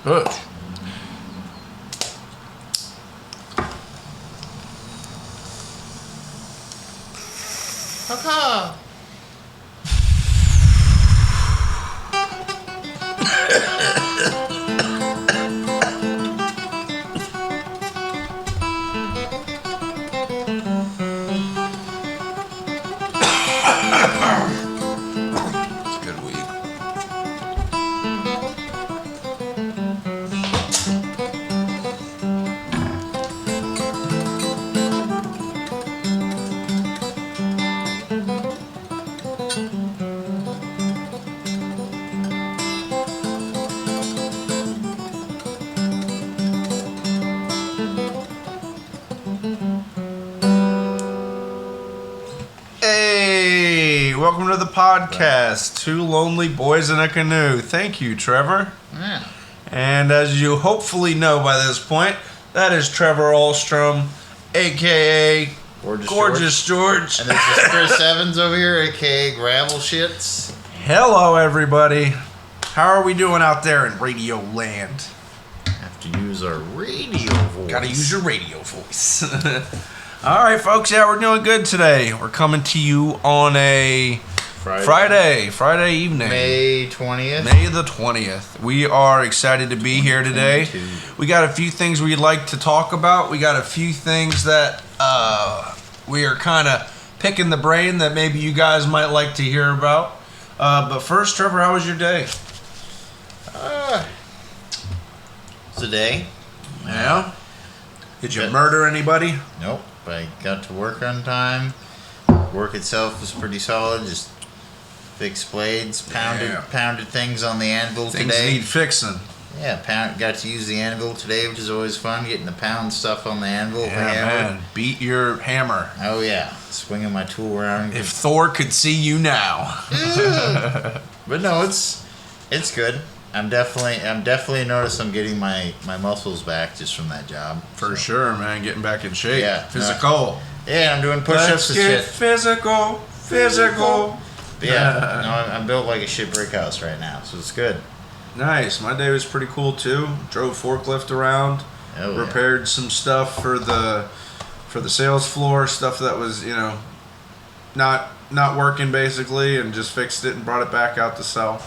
Push. Caca. It's good weed. Hey, welcome to the podcast, Two Lonely Boys in a Canoe. Thank you, Trevor. Yeah. And as you hopefully know by this point, that is Trevor Ahlstrom, a.k.a. Gorgeous George. And this is Chris Evans over here, a.k.a. Gravel Shits. Hello, everybody. How are we doing out there in radio land? Have to use our radio voice. Gotta use your radio voice. All right, folks. Yeah, we're doing good today. We're coming to you on a Friday evening. May 20th. May the 20th. We are excited to be here today. We got a few things we'd like to talk about. We got a few things that we are kind of picking the brain that maybe you guys might like to hear about. But first, Trevor, how was your day? Today? Yeah? Did you murder anybody? Nope. I got to work on time. Work itself was pretty solid. Just fixed blades, pounded things on the anvil Things today. need fixing. Yeah, got to use the anvil today, which is always fun. Getting to pound stuff on the anvil. Yeah, man. Beat your hammer. Oh yeah, swinging my tool around. If Thor could see you now. But no, it's good. I'm definitely noticed I'm getting my muscles back just from that job. For sure, man. Getting back in shape. Yeah. Physical. Yeah, I'm doing push-ups and shit. Physical. But yeah, no, I'm built like a shit brick house right now, so it's good. Nice. My day was pretty cool too. Drove forklift around. Oh, repaired some stuff for the sales floor, stuff that was, not working basically, and just fixed it and brought it back out to sell.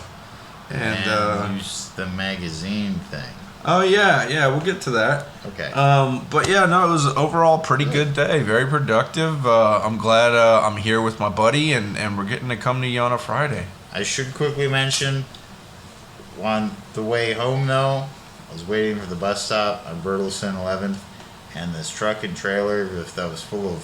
And use the magazine thing. Oh yeah, we'll get to that. Okay. But yeah, no, it was overall a pretty good day, very productive. I'm glad I'm here with my buddy, and we're getting to come to you on a Friday. I should quickly mention, on the way home though, I was waiting for the bus stop on Bertelsen 11th, and this truck and trailer that was full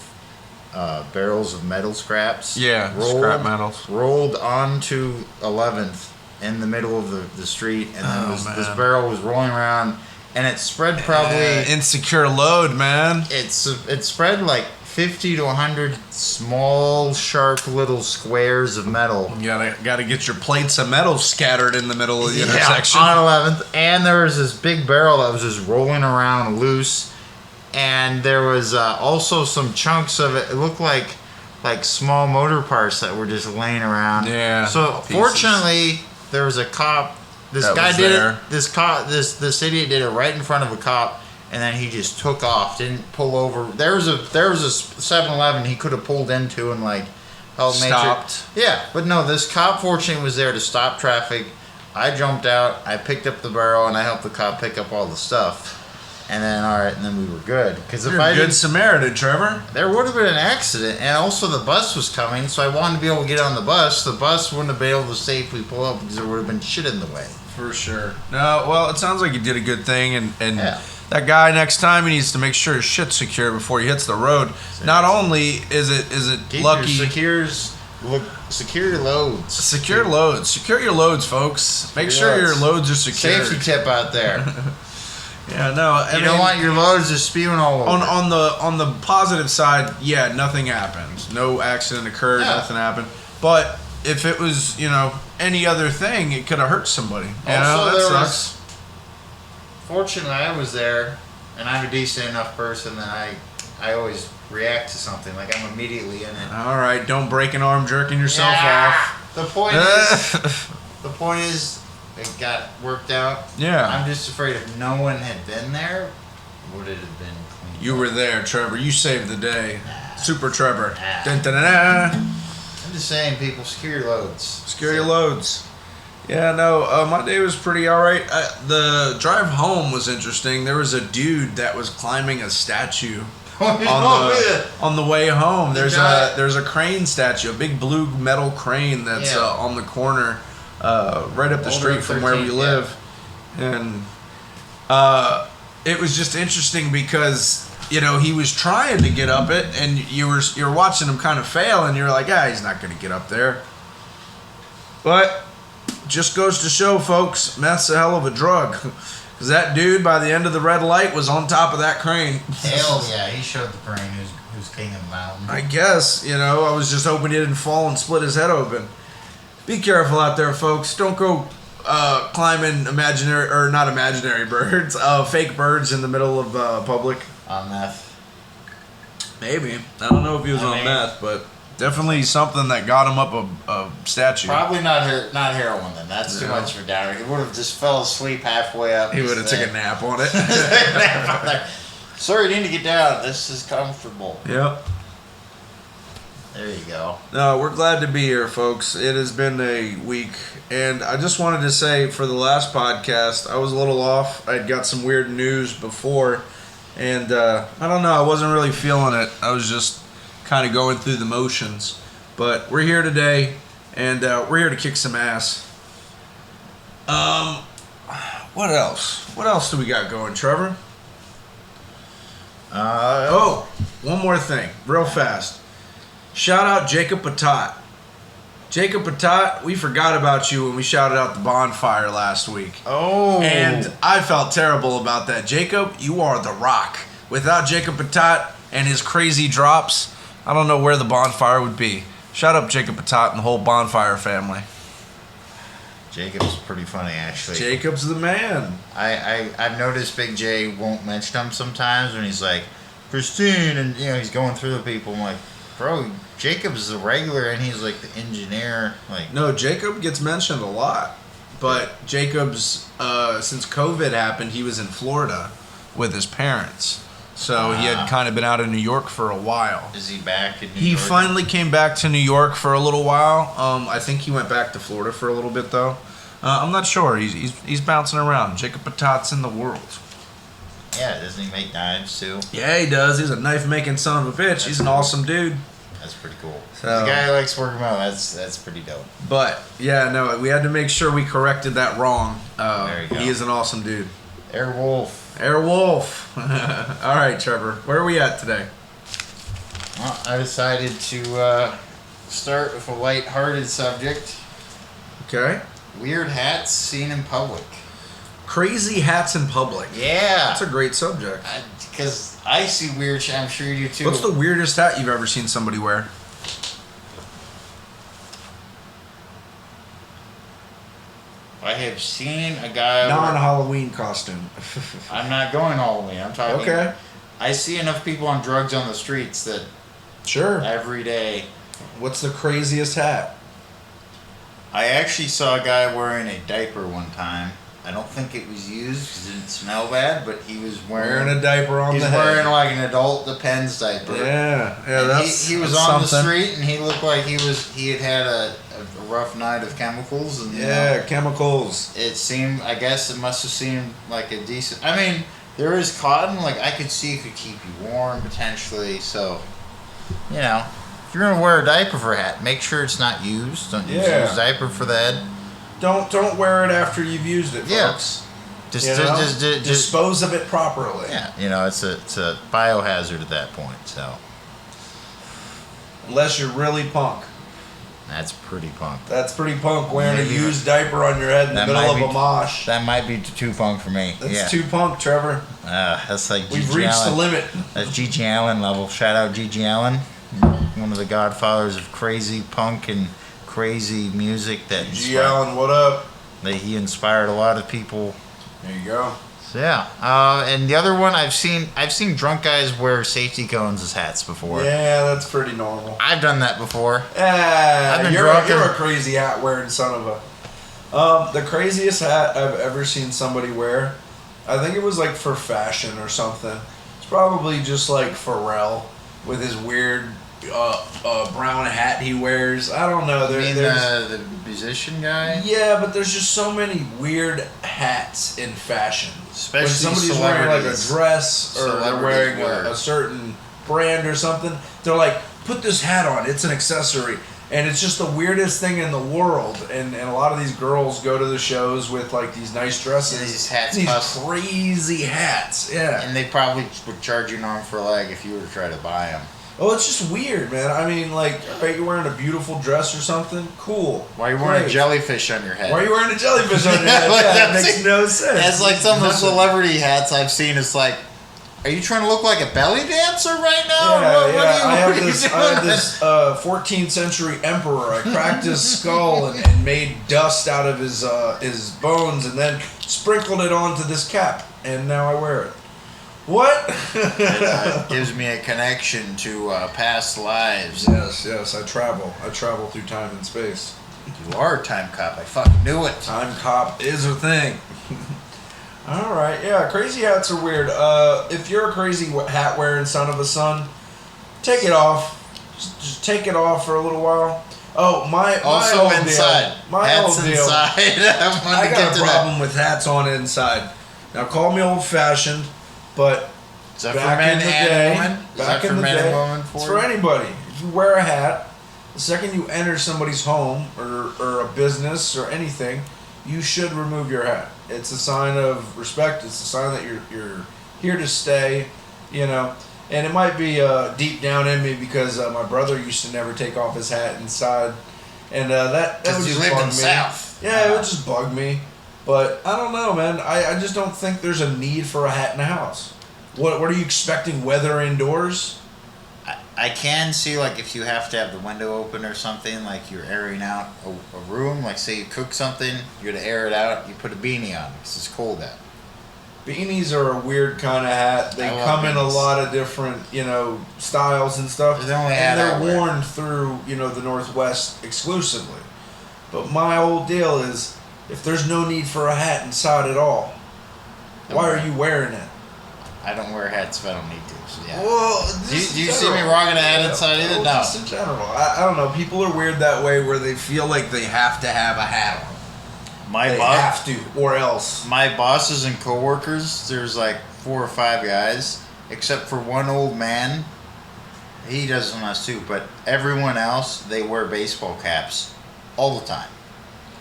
of barrels of metal scraps. Yeah, scrap metals. Rolled onto 11th in the middle of the street, and then this barrel was rolling around, and it spread probably... insecure load, man. It spread like 50 to 100 small, sharp little squares of metal. You gotta get your plates of metal scattered in the middle of the intersection. On 11th, and there was this big barrel that was just rolling around loose, and there was also some chunks of it. It looked like small motor parts that were just laying around. Yeah. So pieces. Fortunately, there was a cop. This that guy was did there. it. This idiot did it right in front of a cop, and then he just took off. Didn't pull over. There was a 7-Eleven he could have pulled into and stopped. Yeah, but no. This cop fortunately was there to stop traffic. I jumped out. I picked up the barrel and I helped the cop pick up all the stuff. And then we were good. Because if You're a good Samaritan, Trevor. there would have been an accident, and also the bus was coming, so I wanted to be able to get on the bus. The bus wouldn't have been able to safely pull up because there would have been shit in the way. For sure. No, well, it sounds like you did a good thing, and Yeah. that guy next time he needs to make sure his shit's secure before he hits the road. Not only is it Keep lucky. secure your loads. Secure loads. Secure your loads, folks. Make sure your loads are secure. Safety tip out there. Yeah, no. You don't want your loads just spewing all over. On the positive side, yeah, nothing happened. No accident occurred. Yeah. Nothing happened. But if it was, any other thing, it could have hurt somebody. That sucks. Fortunately, I was there, and I'm a decent enough person that I always react to something. Like, I'm immediately in it. All right, don't break an arm jerking yourself off. The point is, it got worked out. Yeah. I'm just afraid if no one had been there, would it have been clean? You were there, Trevor. You saved the day. Super Trevor. Nah. Dun, dun, dun, dun. I'm just saying, people, secure your loads. Secure your loads. Yeah, no, my day was pretty alright. The drive home was interesting. There was a dude that was climbing a statue on the way home. There's a crane statue, a big blue metal crane that's on the corner, right up the street from where we live, and it was just interesting because he was trying to get up it, and you're watching him kind of fail, and you're like, he's not going to get up there, but just goes to show, folks, meth's a hell of a drug. Because that dude, by the end of the red light, was on top of that crane. Hell yeah, he showed the crane who's king of the mountain. I guess, I was just hoping he didn't fall and split his head open. Be careful out there, folks. Don't go climbing not imaginary birds, fake birds in the middle of public. On meth. Maybe. I don't know if he was on meth, but definitely something that got him up a statue. Probably not heroin then. That's too much for Downer. He would have just fell asleep halfway up. He would have taken a nap on it. Sir, you need to get down. This is comfortable. Yep. There you go. No, we're glad to be here, folks. It has been a week, and I just wanted to say for the last podcast, I was a little off. I'd got some weird news before, and I don't know, I wasn't really feeling it. I was just kind of going through the motions. But we're here today, and we're here to kick some ass. What else? What else do we got going, Trevor? One more thing, real fast. Shout out Jacob Patat. Jacob Patat, we forgot about you when we shouted out the bonfire last week. Oh. And I felt terrible about that. Jacob, you are the rock. Without Jacob Patat and his crazy drops, I don't know where the bonfire would be. Shout out Jacob Patat and the whole bonfire family. Jacob's pretty funny, actually. Jacob's the man. I've noticed Big J won't mention him sometimes when he's like, Christine, and he's going through the people. I'm like, bro, Jacob's the regular, and he's like the engineer. No, Jacob gets mentioned a lot, but Jacob's since COVID happened, he was in Florida with his parents. So he had kind of been out of New York for a while. Is he back in New York? He finally came back to New York for a little while. I think he went back to Florida for a little bit, though. I'm not sure. He's bouncing around. Jacob Patat's in the world. Yeah, doesn't he make knives, too? Yeah, he does. He's a knife-making son of a bitch. He's an awesome dude. That's pretty cool. So, the guy who likes working out, that's pretty dope. But, yeah, no, we had to make sure we corrected that wrong. There you go. He is an awesome dude. Airwolf. All right, Trevor. Where are we at today? Well, I decided to start with a light-hearted subject. Okay. Weird hats seen in public. Crazy hats in public. Yeah. That's a great subject. Because I see weird shit. I'm sure you do too. What's the weirdest hat you've ever seen somebody wear? I have seen a guy... Non-Halloween costume. I'm not going Halloween. I'm talking... Okay. I see enough people on drugs on the streets that... Sure. Every day... What's the craziest hat? I actually saw a guy wearing a diaper one time. I don't think it was used because it didn't smell bad, but he was wearing a diaper on the head. He's wearing like an adult Depends diaper. Yeah, and that's he was that's on something. the street and he looked like he had a rough night of chemicals. And chemicals. It seemed, I guess it must have seemed like a decent. I mean, there is cotton. Like I could see it could keep you warm potentially. So, if you're gonna wear a diaper for a hat, make sure it's not used. Don't use a diaper for the head. Don't wear it after you've used it, folks. Just dispose of it properly. Yeah, it's a biohazard at that point. So unless you're really punk. That's pretty punk. That's pretty punk wearing a used diaper on your head in the middle of a mosh. That might be too punk for me. That's too punk, Trevor. That's like we've reached the limit. That's G.G. Allin level. Shout out G.G. Allin, one of the godfathers of crazy punk and crazy music. That G. Allin, what up? That he inspired a lot of people. There you go. So and the other one I've seen drunk guys wear safety cones as hats before. Yeah, that's pretty normal. I've done that before. Yeah, I've been you're a crazy hat wearing son of a. The craziest hat I've ever seen somebody wear, I think it was like for fashion or something. It's probably just like Pharrell with his weird brown hat he wears. I don't know. You mean the musician guy? Yeah, but there's just so many weird hats in fashion. Especially when somebody's wearing like a dress or they're wearing a certain brand or something, they're like, put this hat on. It's an accessory. And it's just the weirdest thing in the world. And a lot of these girls go to the shows with like these nice dresses. Yeah, these hats. These crazy hats. Yeah. And they probably would charge you an arm for a leg if you were to try to buy them. Oh, it's just weird, man. I mean, like, are you wearing a beautiful dress or something? Cool. Why are you wearing a jellyfish on your head? Why are you wearing a jellyfish on your head? Like, that makes no sense. That's like some of the celebrity hats I've seen. It's like, are you trying to look like a belly dancer right now? I have this 14th century emperor. I cracked his skull and made dust out of his bones and then sprinkled it onto this cap. And now I wear it. What? It gives me a connection to past lives. Yes, I travel. I travel through time and space. You are a time cop. I fucking knew it. Time cop is a thing. All right, yeah, crazy hats are weird. If you're a crazy hat wearing son of a son, take it off. Just take it off for a little while. Oh, my also old inside. Deal, my hats old deal. Inside. I got a problem with hats on inside. Now, call me old-fashioned, but is that for men and women? Back in the day, it's for anybody. If you wear a hat, the second you enter somebody's home or a business or anything, you should remove your hat. It's a sign of respect. It's a sign that you're here to stay, you know. And it might be deep down in me because my brother used to never take off his hat inside, and that would just bug me. South. Yeah, it would just bug me. But I don't know, man. I just don't think there's a need for a hat in the house. What are you expecting? Weather indoors? I can see, like, if you have to have the window open or something, like you're airing out a room, like say you cook something, you're to air it out, you put a beanie on because it's cold out. Beanies are a weird kind of hat. They come in a lot of different, styles and stuff. They're worn through, the Northwest exclusively. But my old deal is, if there's no need for a hat inside at all, why are you wearing it? I don't wear hats if I don't need to. So yeah. Well, do you see me rocking a hat inside either? No. Just in general. I don't know. People are weird that way where they feel like they have to have a hat on. They have to, or else. My bosses and coworkers, there's like 4 or 5 guys, except for one old man. He doesn't us too, but everyone else, they wear baseball caps all the time.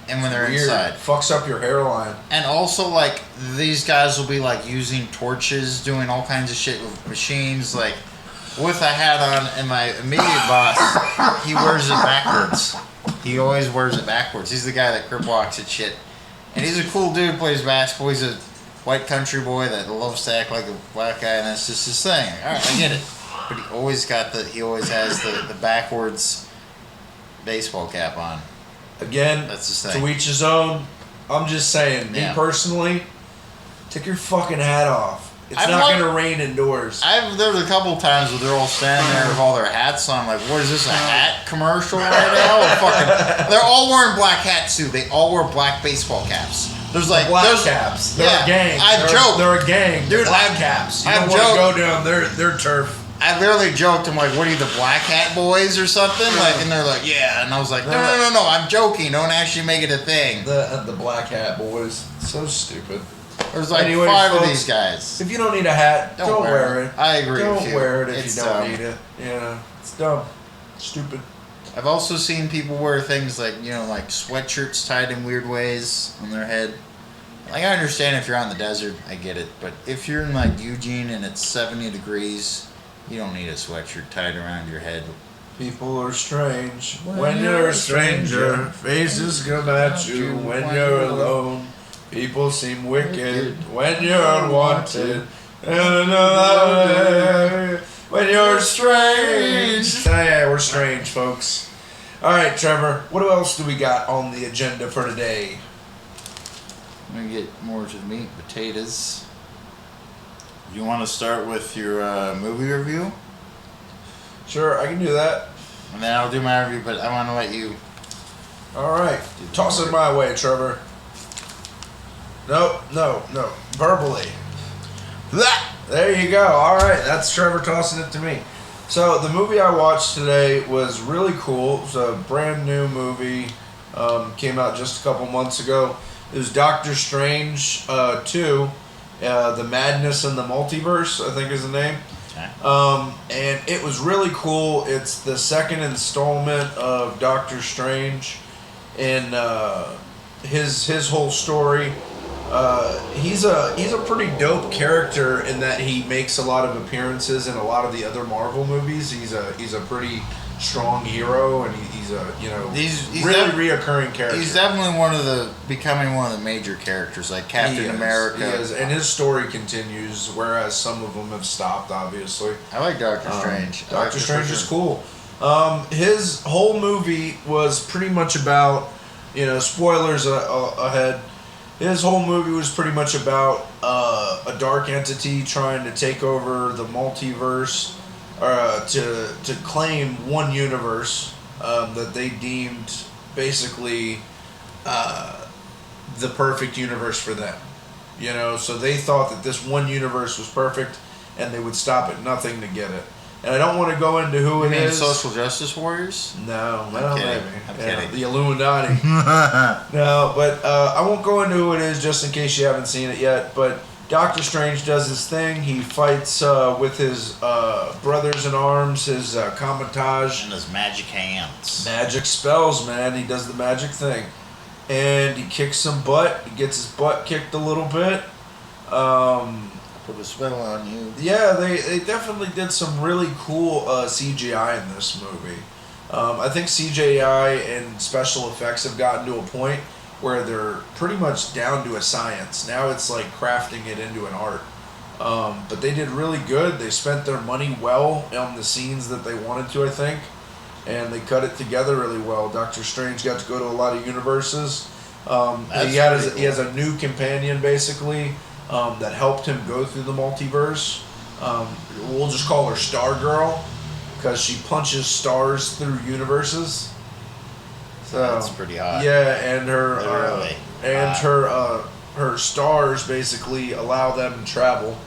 And when they're inside, fucks up your hairline. And also, like, these guys will be like using torches, doing all kinds of shit with machines, like with a hat on. And my immediate boss, he wears it backwards. He always wears it backwards. He's the guy that crip walks and shit. And he's a cool dude. Plays basketball. He's a white country boy that loves to act like a black guy, and that's just his thing. All right, I get it. But he always has the backwards baseball cap on. Again, to each his own. I'm just saying, me personally, take your fucking hat off. It's not going to rain indoors. There's a couple times where they're all standing there with all their hats on. Like, what is this, a hat commercial right now? They're all wearing black hats too. They all wear black baseball caps. There's like black caps. They're a gang. They're a gang. Dude, black caps. You don't want to go down their turf. I literally joked, I'm like, what are you, the Black Hat Boys or something? Like, and they're like, yeah. And I was like, no, I'm joking. Don't actually make it a thing. The Black Hat Boys. So stupid. There's like 5 of these guys. If you don't need a hat, don't wear it. I agree with you. Don't wear it if you don't need it. Yeah, it's dumb. Stupid. I've also seen people wear things like, like sweatshirts tied in weird ways on their head. Like, I understand if you're on the desert, I get it. But if you're in like Eugene and it's 70 degrees... You don't need a sweatshirt tied around your head. People are strange. When you're a stranger, faces come at you when you're alone. People seem wicked when you're unwanted. When you're strange. Yeah, we're strange, folks. All right, Trevor, what else do we got on the agenda for today? I'm going to get more to the meat, potatoes. You want to start with your movie review? Sure, I can do that. And then I'll do my review, but I want to let you... All right. Toss it my way, Trevor. No. Verbally. There you go. All right, that's Trevor tossing it to me. So the movie I watched today was really cool. It was a brand new movie. Came out just a couple months ago. It was Doctor Strange 2, The Madness in the Multiverse, I think is the name. Okay. And it was really cool. It's the second installment of Doctor Strange, and his whole story. He's a pretty dope character in that he makes a lot of appearances in a lot of the other Marvel movies. He's a pretty strong hero, and he's a He's really reoccurring character. He's definitely becoming one of the major characters, like Captain America. He is, and his story continues, whereas some of them have stopped. Obviously, I like Doctor Strange. Doctor Strange is cool. His whole movie was pretty much about, spoilers ahead. His whole movie was pretty much about a dark entity trying to take over the multiverse, to claim one universe that they deemed basically the perfect universe for them. So they thought that this one universe was perfect, and they would stop at nothing to get it. And I don't want to go into who it is. Social justice warriors? No, I'm kidding. maybe. I'm kidding. The Illuminati. No, but I won't go into who it is just in case you haven't seen it yet. But Doctor Strange does his thing. He fights with his brothers in arms, his Kamatage. And his magic hands. Magic spells, man. He does the magic thing. And he kicks some butt. He gets his butt kicked a little bit. Put a spell on you. Yeah, they definitely did some really cool CGI in this movie. I think CGI and special effects have gotten to a point where they're pretty much down to a science. Now it's like crafting it into an art. But they did really good. They spent their money well on the scenes that they wanted to, I think. And they cut it together really well. Doctor Strange got to go to a lot of universes. He has a new companion, basically, that helped him go through the multiverse. We'll just call her Star Girl, because she punches stars through universes. So that's pretty hot. Yeah, and her Literally. Her stars basically allow them to travel.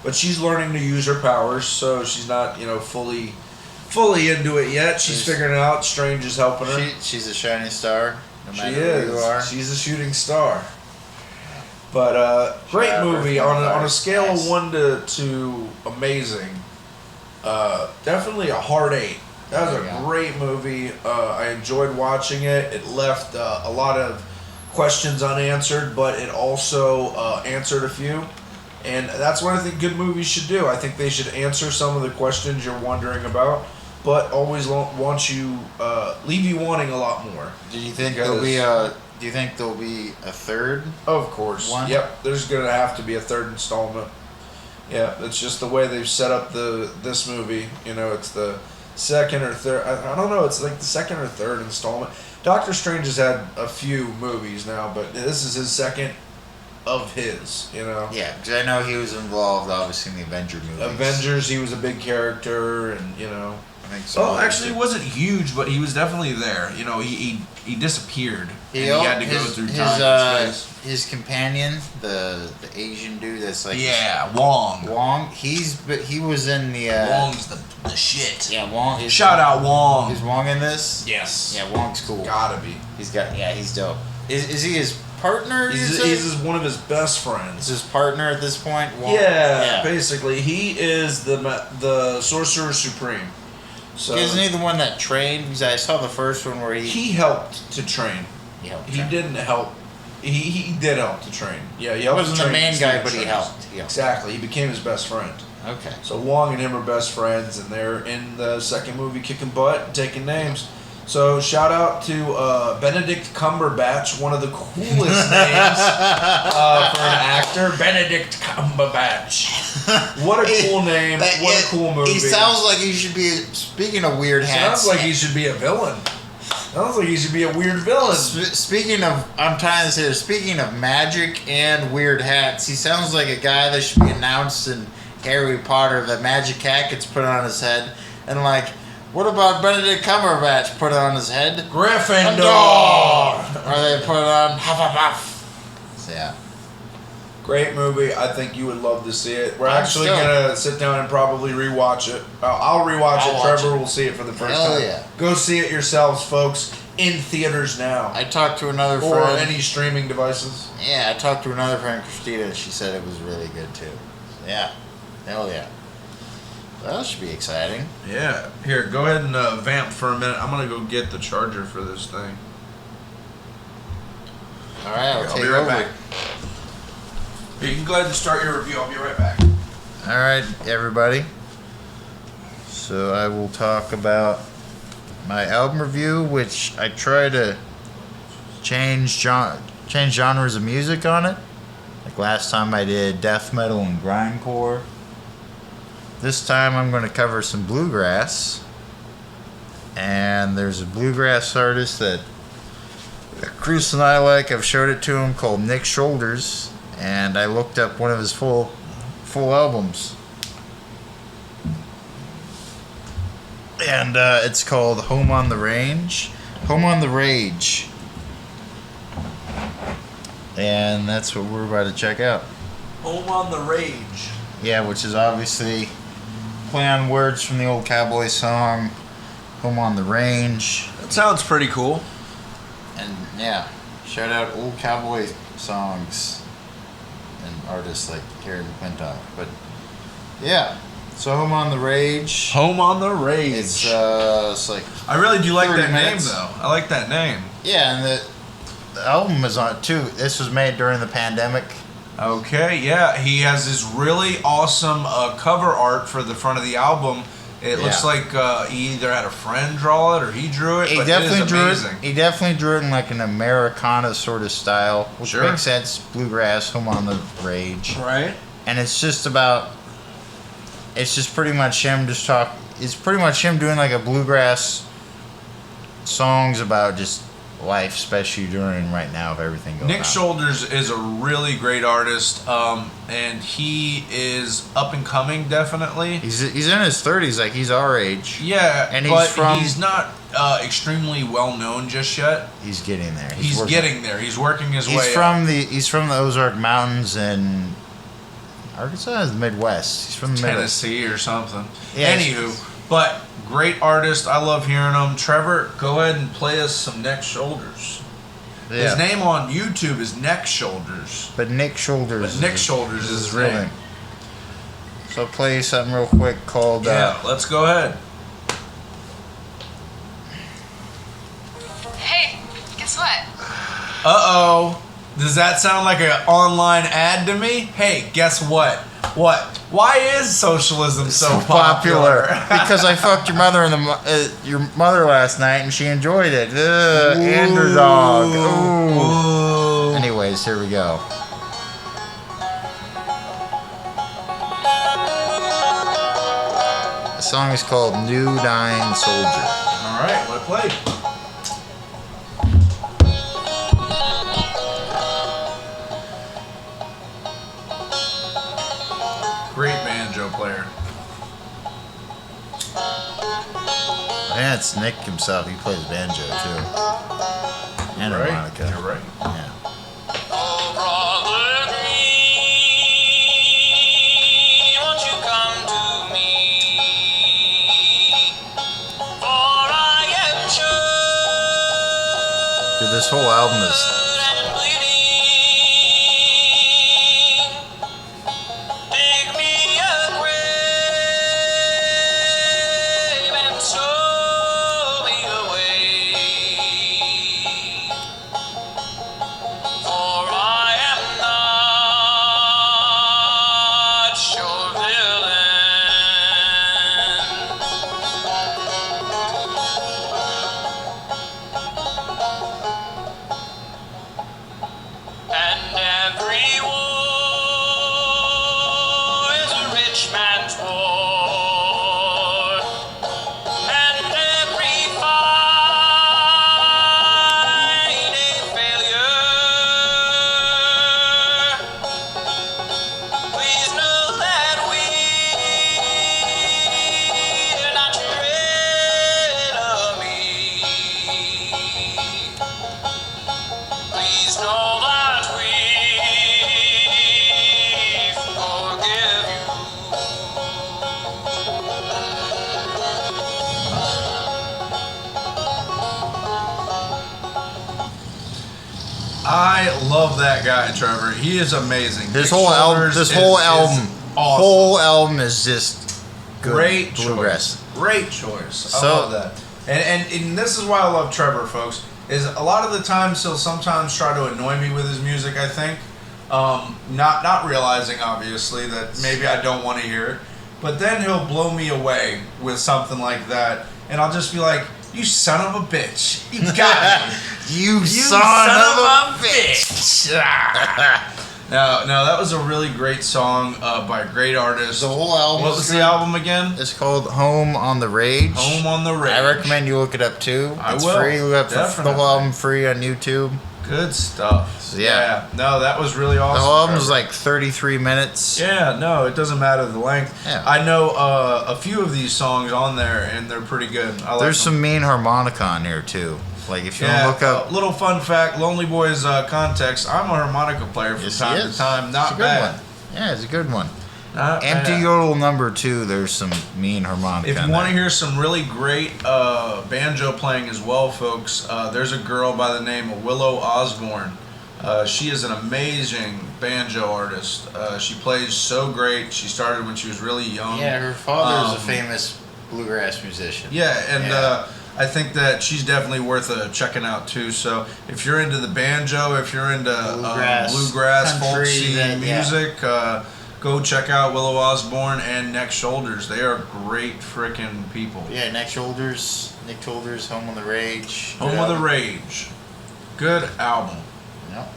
But she's learning to use her powers, so she's not fully into it yet. She's figuring it out. Strange is helping her. She's a shining star, no matter who you are. She's a shooting star. But great movie on a scale of 1 to amazing. Definitely a hard 8. That was a great movie. I enjoyed watching it. It left a lot of questions unanswered, but it also answered a few. And that's what I think good movies should do. I think they should answer some of the questions you're wondering about, but always leave you wanting a lot more. Do you think there'll be a third? Of course. One? Yep. There's gonna have to be a third installment. Yeah, it's just the way they've set up this movie. It's the second or third. I don't know. It's like the second or third installment. Doctor Strange has had a few movies now, but this is his second of his. Yeah, because I know he was involved, obviously, in the Avenger movies. Avengers, he was a big character, and I think so. Well, actually, he wasn't huge, but he was definitely there. He disappeared. He had to go through time and space. His companion, the Asian dude that's like Wong. Wong. He was in the. Wong's the shit. Yeah, Wong. Shout-out Wong. Is Wong in this? Yes. Yeah, Wong's cool. Gotta be. He's dope. Is he his partner? He's one of his best friends. Is his partner at this point? Wong? Yeah, basically, he is the Sorcerer Supreme. So isn't he the one that trained? Because I saw the first one where he helped to train. He didn't help. He did help to train. Yeah, he helped. He wasn't the main guy, but he helped. Exactly. He became his best friend. Okay. So Wong and him are best friends, and they're in the second movie kicking butt and taking names. So shout out to Benedict Cumberbatch, one of the coolest names for an actor. Benedict Cumberbatch. What a cool name. What a cool movie. He sounds like he should be, speaking of weird hats. Sounds like he should be a villain. Sounds like he should be a weird villain. Speaking of, I'm trying to say this, speaking of magic and weird hats, he sounds like a guy that should be announced in Harry Potter. The magic hat gets put on his head. And what about Benedict Cumberbatch put it on his head? Gryffindor! Or they put it on Hufflepuff. Yeah. Great movie. I think you would love to see it. We're I'm actually stoked. gonna sit down and probably rewatch it. I'll rewatch I'll it. watch Trevor it. will see it for the first Hell time. yeah. Go see it yourselves, folks, in theaters now, I talked to another or friend. any streaming devices. Yeah, I talked to another friend, Christina, and she said it was really good too. Yeah. Hell yeah. That should be exciting. Yeah. Here, go ahead and vamp for a minute. I'm gonna go get the charger for this thing. All right, Here, I'll I'll take be right over. back. You can go ahead and start your review. I'll be right back. All right, everybody. So I will talk about my album review, which I try to change genres of music on it. Like last time I did death metal and grindcore. This time I'm going to cover some bluegrass. And there's a bluegrass artist that Chris and I like. I've showed it to him, called Nick Shoulders. And I looked up one of his full albums. And it's called Home on the Range. Home on the Rage. And that's what we're about to check out. Home on the Rage. Yeah, which is obviously play on words from the old cowboy song, Home on the Range. That sounds pretty cool. And yeah, shout out old cowboy songs and artists like Terry McClintock. But yeah, so Home on the Rage. Home on the Rage. It's like I really do like 30 that minutes. name, though. I like that name. Yeah, and the album is on it too. This was made during the pandemic. Okay, yeah. He has this really awesome cover art for the front of the album. It looks Yeah. like he either had a friend draw it or he drew it, He but definitely it is drew amazing. it. He definitely drew it in like an Americana sort of style, which Sure. makes sense. Bluegrass, Home on the Rage, Right? and it's just about. It's just pretty much him just talk. It's pretty much him doing like a bluegrass songs about just life, especially during right now of everything going on. Nick Shoulders is a really great artist, and he is up and coming, definitely. He's in his 30s, like he's our age. Yeah, And he's not extrememely well known just yet. He's getting there. He's working- getting there. He's working his way He's from the Ozark Mountains in Arkansas, is the Midwest. He's from the Midwest. Tennessee or something. Yeah, Anywho, but great artist. I love hearing him. Trevor, go ahead and play us some Neck Shoulders. Yeah. His name on YouTube is Neck Shoulders. But Nick Shoulders. But Nick Shoulders is his real name. So I'll play you something real quick called. Yeah, let's go ahead. Hey, guess what? Uh-oh. Does that sound like an online ad to me? Hey, guess what? What? Why is socialism so popular? Because I fucked your mother last night and she enjoyed it. And her dog. Ooh. Ooh. Anyways, here we go. The song is called New Dying Soldier. All right, let it play. Great banjo player. Yeah, it's Nick himself. He plays banjo too. And Right? harmonica. You're right. Yeah. Oh, brother green, won't you come to me? For I am sure Dude, this whole album is. and bleeding. Dig me a grave and stow me away. For I am not your villain. love that guy, Trevor. He is amazing. This Nick whole album, Shoulders this is whole album, awesome. whole album is just good Great bluegrass. choice. Great choice. I So- love that. And this is why I love Trevor, folks. Is a lot of the times he'll sometimes try to annoy me with his music. I think, not realizing obviously that maybe I don't want to hear it, but then he'll blow me away with something like that, and I'll just be like, "You son of a bitch! You got me! You son of a bitch!" No, that was a really great song by a great artist. The whole album. What was the album again? It's called Home on the Rage. Home on the Rage. I recommend you look it up too. I It's will, free. Look up the definitely. whole album free on YouTube. Good stuff. So, yeah. No, that was really awesome. The whole album's Trevor. like 33 minutes. Yeah, no, it doesn't matter the length. Yeah. I know a few of these songs on there, and they're pretty good. I like There's them. some mean harmonica on here too. Like if you Yeah, want to look up. little fun fact, Lonely Boys context. I'm a harmonica player from Yes, time he to is. time. It's Not a good bad. one. Yeah, it's a good one. Not Empty bad. Yodel number 2. There's some mean harmonica. If you on want to there. hear some really great banjo playing as well, folks, there's a girl by the name of Willow Osborne. She is an amazing banjo artist. She plays so great. She started when she was really young. Yeah, her father's a Um, famous bluegrass musician. Yeah, and Yeah. I think that she's definitely worth checking out too. So if you're into the banjo, if you're into bluegrass country, folksy yeah. music, go check out Willow Osborne and Neck Shoulders. They are great freaking people. Yeah, Nick Shoulders, Home on the Rage. Home of the Rage. Good album. Yep.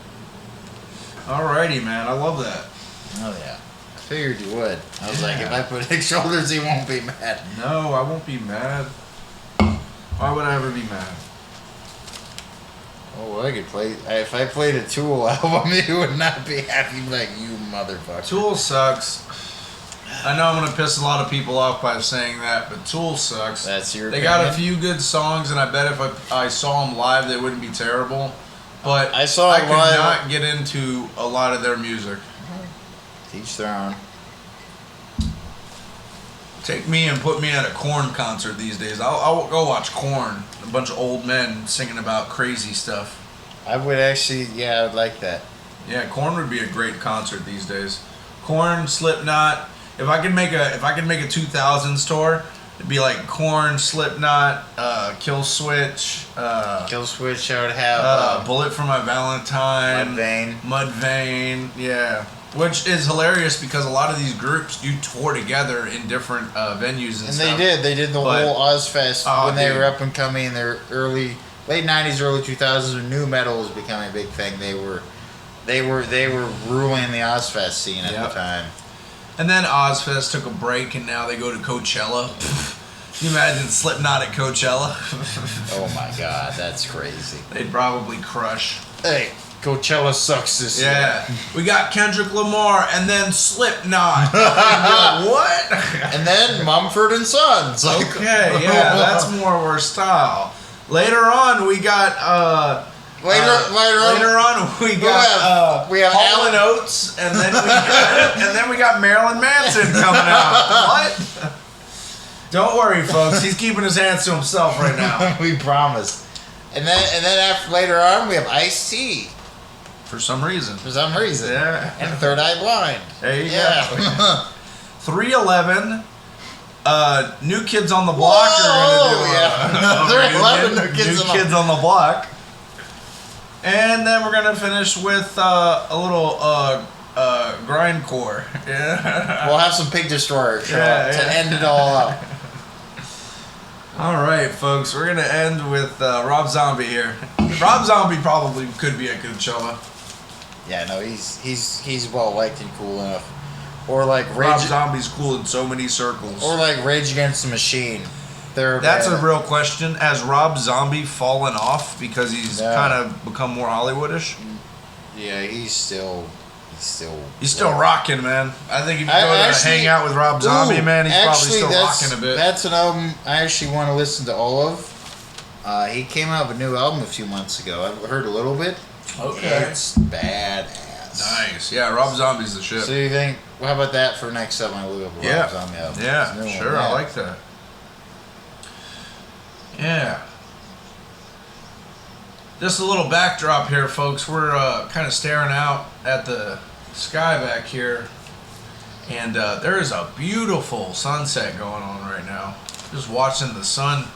Alrighty, man. I love that. Oh yeah. I figured you would. I was like, Yeah. if I put Nick Shoulders, he won't be mad. No, I won't be mad. Why would I ever be mad? Oh, well, I could play. If I played a Tool album, you would not be happy. Like you, motherfucker. Tool sucks. I know I'm gonna piss a lot of people off by saying that, but Tool sucks. That's your. They got a opinion? few good songs, and I bet if I saw them live, they wouldn't be terrible. But I saw I it could live. not get into a lot of their music. Teach their own. Take me and put me at a Korn concert these days. I'll go watch Korn. A bunch of old men singing about crazy stuff. I would actually. Yeah, I would like that. Yeah, Korn would be a great concert these days. Korn, Slipknot. If I could make a 2000s tour, it'd be like Korn, Slipknot, Kill Switch, Kill Switch. I would have. Bullet for My Valentine, Mudvayne. Mudvayne, yeah. Which is hilarious because a lot of these groups do tour together in different venues and And stuff. they did the But- whole Ozfest Oh, when they dude. were up and coming in their late 90s, early 2000s when nu metal was becoming a big thing. They were ruling the Ozfest scene at Yep. the time. And then Ozfest took a break and now they go to Coachella. Can you imagine Slipknot at Coachella? Oh my god, that's crazy. They'd probably crush. Hey, Coachella sucks this year. Yeah, we got Kendrick Lamar and then Slipknot. What? And then Mumford and Sons. Like, Okay, yeah, that's more of our style. Later on, we got Later on, we got we have Hall Allin. and Oates, and then we got Marilyn Manson coming out. What? Don't worry, folks. He's keeping his hands to himself right now. we promised. And then later on we have Ice-T For some reason. for some reason. Yeah. And Third Eye Blind. There you Yeah. go. 311. New Kids on the Block are Whoa, going to do yeah. 311 New New Kids on the Block. And then we're going to finish with a little grindcore. Yeah. We'll have some Pig Destroyer show Yeah, up to yeah. end it all up. All right, folks. We're going to end with Rob Zombie here. Rob Zombie probably could be a Coachella. Yeah, no, he's well liked and cool enough. Or like Rob Rage, Zombie's cool in so many circles. or like Rage Against the Machine. That's a real question. Has Rob Zombie fallen off because he's No. kind of become more Hollywoodish? Yeah, he's still. He's still rocking, man. I think if you I go to actually- hang out with Rob Zombie, Ooh, man, he's probably actually, still that's- rocking a bit. That's an album I actually want to listen to all of. He came out with a new album a few months ago. I've heard a little bit. Okay. It's badass. Nice. Yeah, Rob Zombie's the shit. So you think? How about that for next time I look up a Yeah. Rob Zombie album? It's a new Yeah, one, sure. yeah. I like that. Yeah. Just a little backdrop here, folks. We're kind of staring out at the sky back here, and there is a beautiful sunset going on right now. Just watching the sun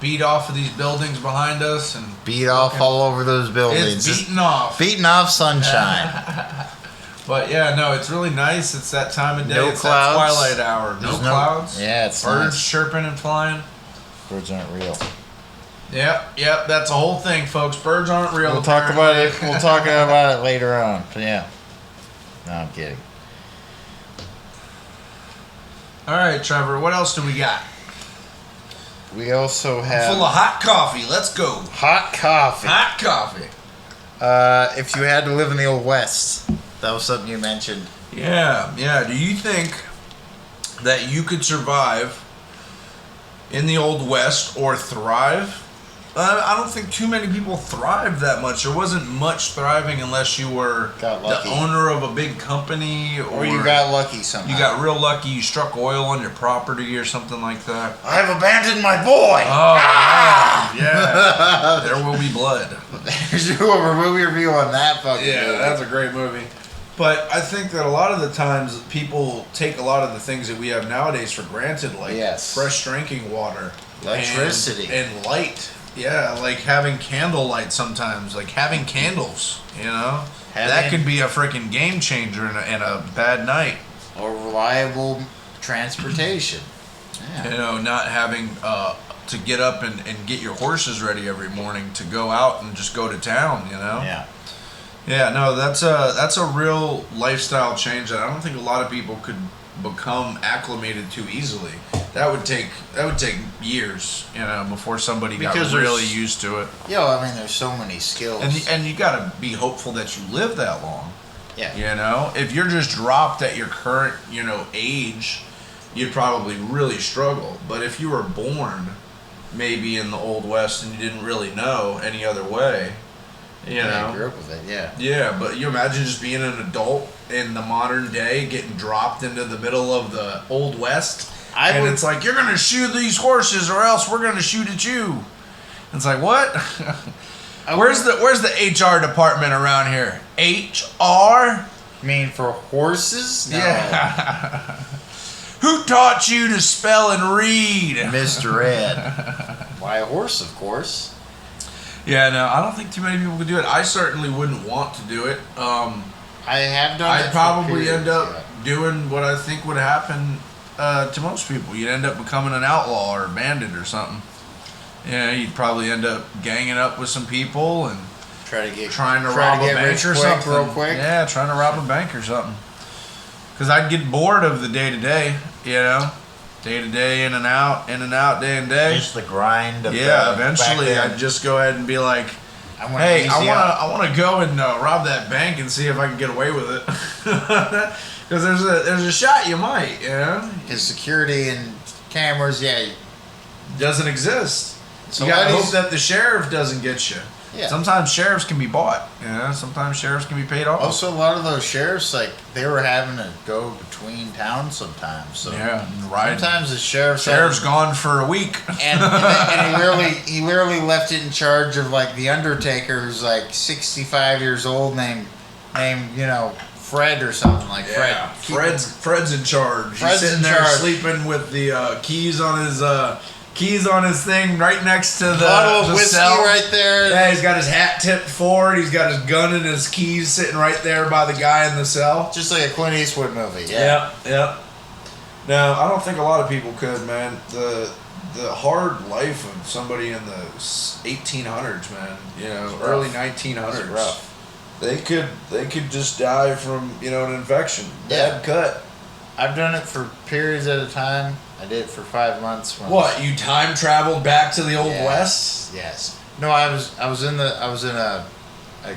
beat off of these buildings behind us and beat off all over those buildings. It's beating off. Beating off sunshine. But yeah, no, it's really nice. It's that time of day. No it's clouds. that twilight hour. No clouds. Yeah, it's birds nice. chirping and flying. Birds aren't real. Yep. That's a whole thing, folks. Birds aren't real. We'll talk about it. We'll talk about it later on. But yeah. No, I'm kidding. All right, Trevor. What else do we got? We also have Full of hot coffee. Let's go. hot coffee. Hot coffee. If you had to live in the Old West, that was something you mentioned. Yeah. Do you think that you could survive in the Old West or thrive? I don't think too many people thrive that much. There wasn't much thriving unless you were Got the lucky. owner of a big company Or you got lucky somehow. you got real lucky. You struck oil on your property or something like that. I've abandoned my boy. Oh, yeah. There will be blood. There's your movie review on that fucking Yeah, movie. that's a great movie. But I think that a lot of the times people take a lot of the things that we have nowadays for granted, like Yes. fresh drinking water, Electricity. and light. Yeah, like having candlelight sometimes, like having candles, you know? That could be a freaking game changer in a bad night. Or reliable transportation. Yeah. You know, not having to get up and get your horses ready every morning to go out and just go to town, you know? Yeah. Yeah, no, that's a real lifestyle change that I don't think a lot of people could become acclimated to easily. That would take years, you know, before somebody got really used to it. I mean, there's so many skills. And you got to be hopeful that you live that long. Yeah. You know, if you're just dropped at your current, age, you'd probably really struggle. But if you were born maybe in the Old West and you didn't really know any other way, you know. I grew up with it, yeah. Yeah, but you imagine just being an adult in the modern day, getting dropped into the middle of the Old West, it's like, you're going to shoot these horses or else we're going to shoot at you. It's like, what? Where's the HR department around here? HR? You mean for horses? No. Yeah. Who taught you to spell and read? Mr. Ed. Why, a horse, of course. Yeah, no, I don't think too many people could do it. I certainly wouldn't want to do it. I have done it. I'd probably end up doing what I think would happen to most people. You'd end up becoming an outlaw or a bandit or something. Yeah, you'd probably end up ganging up with some people and trying to rob a bank or something. Real quick. Yeah, trying to rob a bank or something. Because I'd get bored of the day to day, day to day, in and out, day and day. Just the grind of eventually I'd just go ahead and be like, hey, I want to go and rob that bank and see if I can get away with it. Because there's a shot you might, His security and cameras, doesn't exist. So you gotta hope that the sheriff doesn't get you. Yeah. Sometimes sheriffs can be bought. Sometimes sheriffs can be paid off. Also, a lot of those sheriffs, they were having to go between towns sometimes. So right. Sometimes the sheriff's gone for a week, and he literally left it in charge of the Undertaker, who's 65 years old, named Fred or something like Fred. Fred's in charge. He's sitting there sleeping with the keys on his thing right next to the bottle of whiskey cell. right there. Yeah, he's got his hat tipped forward. He's got his gun and his keys sitting right there by the guy in the cell. Just like a Clint Eastwood movie. Yep. No, I don't think a lot of people could, man. The hard life of somebody in the 1800s, man. Early 1900s. It's rough. They could just die from an infection. Bad cut. I've done it for periods at a time. I did it for 5 months. What, you time traveled back to the Old West? Yes. No, I was in a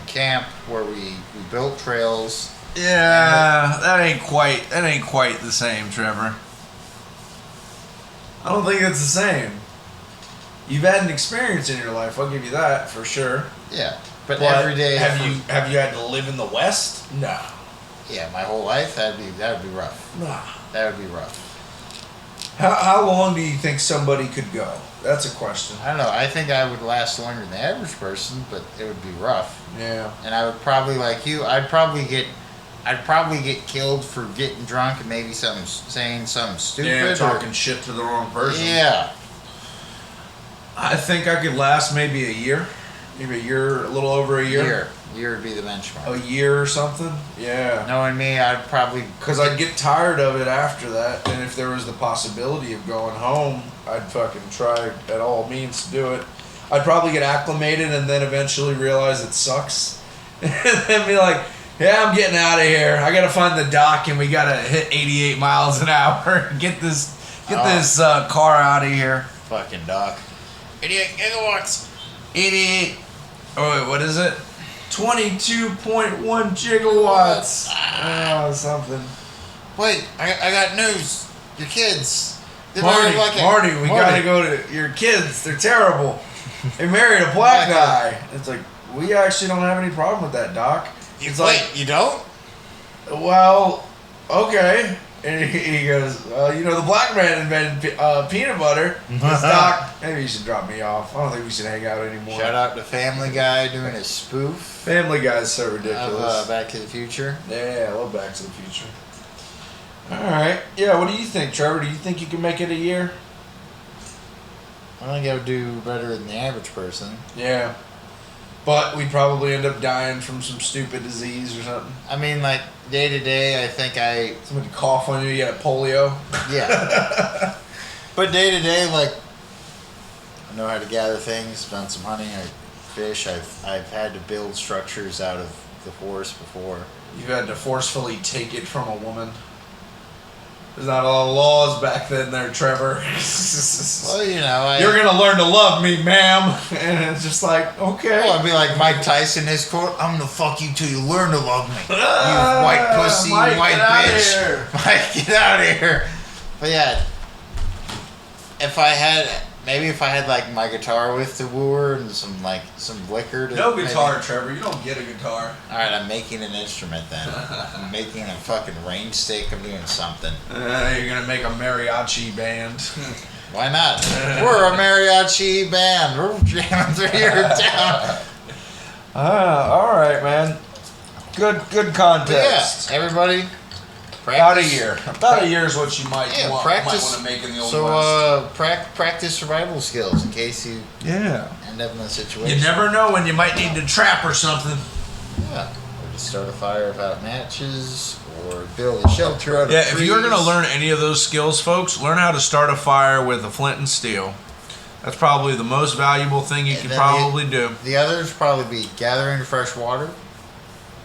camp where we built trails. Yeah, that ain't quite the same, Trevor. I don't think it's the same. You've had an experience in your life, I'll give you that for sure. Yeah. But every day have you had to live in the West? No. Yeah, my whole life that would be rough. Nah. That would be rough. How long do you think somebody could go? That's a question. I don't know. I think I would last longer than the average person, but it would be rough. Yeah. And I would probably, like you, I'd probably get killed for getting drunk and maybe saying something stupid. Yeah, talking shit to the wrong person. Yeah. I think I could last maybe a year. Maybe a year, a little over a year. Year would be the benchmark. A year or something? Yeah. Knowing me, I'd probably... Because I'd get tired of it after that, and if there was the possibility of going home, I'd fucking try at all means to do it. I'd probably get acclimated and then eventually realize it sucks. And then be like, yeah, I'm getting out of here. I gotta find the dock and we gotta hit 88 miles an hour and get this car out of here. Fucking dock. 88 gigawatts. 88. Oh, wait, what is it? 22.1 gigawatts. Oh, something. Wait, I got news. Your kids. Marty, we gotta go to your kids. They're terrible. They married a black guy. It's like, we actually don't have any problem with that, Doc. It's like, you don't? well, okay. And he goes, the black man invented peanut butter. Says, Doc, maybe you should drop me off. I don't think we should hang out anymore. Shout out to Family Guy doing a spoof. Family Guy's so ridiculous. Of Back to the Future. Yeah, I love Back to the Future. All right. Yeah, what do you think, Trevor? Do you think you can make it a year? I think I would do better than the average person. Yeah. But we'd probably end up dying from some stupid disease or something. I mean, like, day to day, I think Somebody cough on you, you got polio. Yeah. But day to day, like, I know how to gather things, done some hunting, I fish. I've had to build structures out of the forest before. You've had to forcefully take it from a woman. There's not a lot of laws back then there, Trevor. Well, you know, you're going to learn to love me, ma'am. And it's just like, okay. Well, I'd be like Mike Tyson, his quote, I'm going to fuck you till you learn to love me. You white pussy, Mike, white get out of bitch. here. Mike, get out of here. But yeah, if I had like my guitar with the wooer and some liquor. No guitar, Trevor. You don't get a guitar. All right, I'm making an instrument then. I'm making a fucking range stick. I'm doing something. You're going to make a mariachi band. Why not? We're a mariachi band. We're jamming through your town. All right, man. Good contest. Yeah, everybody. About a year. About a year is what you might want to make in the Old West. Practice survival skills in case you end up in a situation. You never know when you might need to trap or something. Yeah. Or just start a fire without matches, or build a shelter out of trees. If you're going to learn any of those skills, folks, learn how to start a fire with a flint and steel. That's probably the most valuable thing you can probably do. The others probably be gathering fresh water,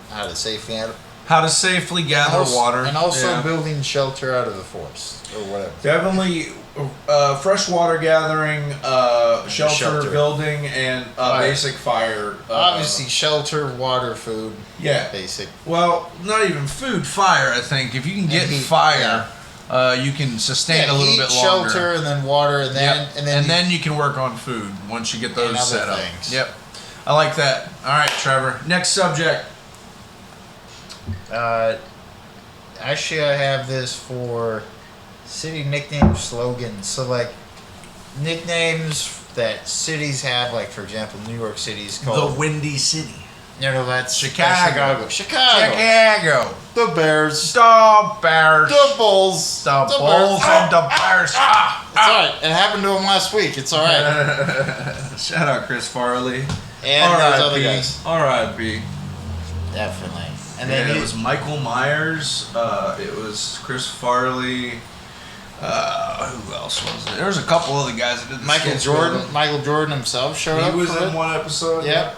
how to safely gather water. And also building shelter out of the forest, or whatever. Definitely freshwater gathering, shelter building, and basic fire. Obviously, shelter, water, food. Yeah. Basic. Well, not even food, fire, I think. If you can get fire, you can sustain a little bit longer. Shelter, and then water, and then you can work on food once you get those set up. Things. Yep. I like that. All right, Trevor. Next subject. Actually, I have this for city nickname slogans. So, like, nicknames that cities have, like, for example, New York City's called the Windy City. No, that's Chicago. Chicago. The Bears. The Bears. The Bulls. The Bulls and the Bears. It's alright. It happened to him last week. It's alright. Shout out Chris Farley. And those other guys. R.I.P. Definitely. And then it was Michael Myers. It was Chris Farley. Who else was it? There was a couple other guys that did the Michael Jordan. Michael Jordan himself showed up. He was in one episode. Yep.